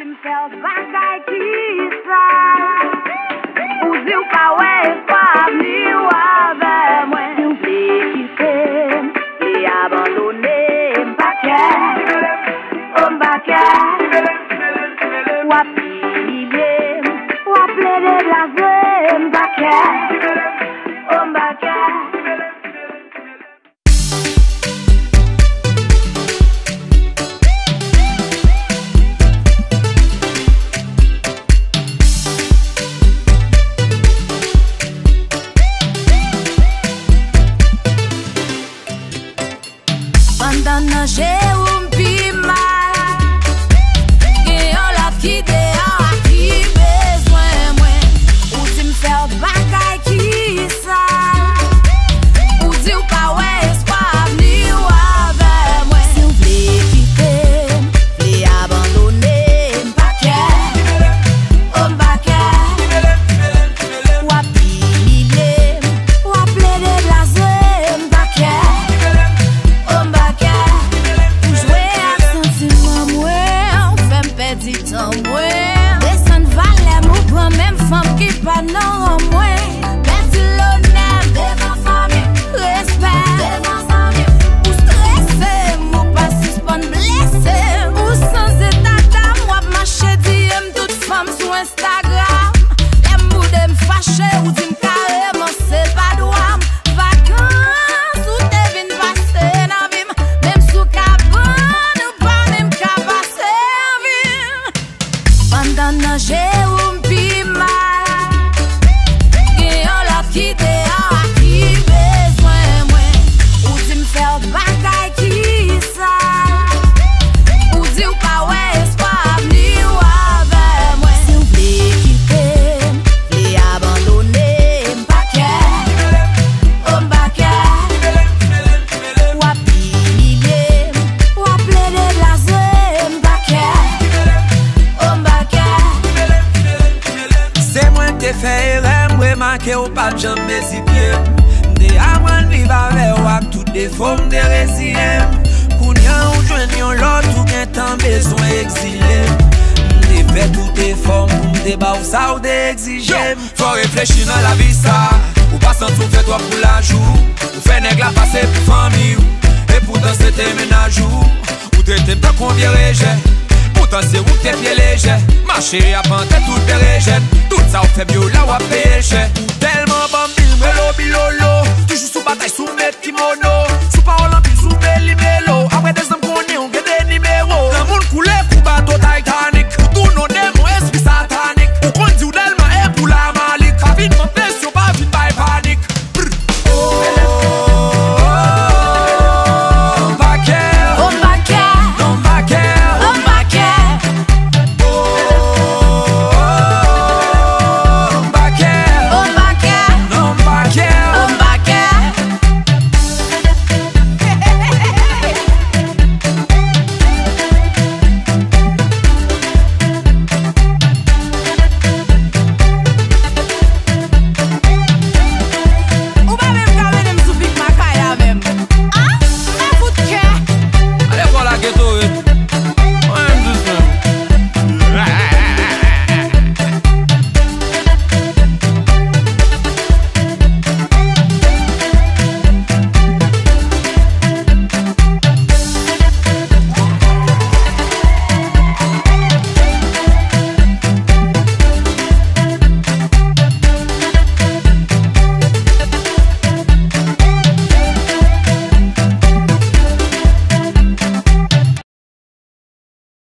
me felt bagay ki sa. Ou di ou pa wè espoir ni ou ave mwen. Ou vle kite, vle abandone m'bake, m'bake. Wap pilye, wap plede blaze m'bake, m'bake. Pendant nager ou m'pi mal, gen yon lot ki deyan ki bezwen mwen. Ou di m'fer bagay ki sal, ou di ou pa wè espoir ni ou ave mwen. Si ou vle kite, vle abandone m'bake, m'bake. Wap pilye, wap plede blaze m'bake, descend valet mou pran même femme qui pas non moins. Perdre l'honneur devant famille, respect devant famille. Ou stressé, mou pas suspend blessé. Ou sans état d'âme, wap marché diem toute femme sur Instagram. Les mou dem fâché ou dim carrément c'est pas droit. Vacances ou te vin passer nan vim, même sous cabane ou pas même capasser. Pendant nager ou m'pi mal, gen yon lot ki deyan ki bezwen mwen. Ou di m'fer bagay ki sal, ou di ou pa wè espoir ni ou ave mwen. Si ou vle kite, vle abandone m'bake, m'bake. Wap pilye, wap plede blaze m'bake, m'bake. C'est moi qui fais erreur, moi manqué ou pas de jambes si pieds. De amran vive avec ou ak toutes des formes de résilience. Kounya ou jwenn yon lot ou gen tan besoin exilé. De fait toutes les formes pour me ba ou ça ou de exiger. Faut réfléchir dans la vie ça. Ou pas sans tout fait toi pour la joue. Ou fait nèg la passer pour famille. Et pourtant c'était ménage ou traiter pas combien rejet. Pourtant c'est où t'es pieds légers. Ma chérie a panté tout pérégen. Tout ça ou fait bio là ou a payé cher.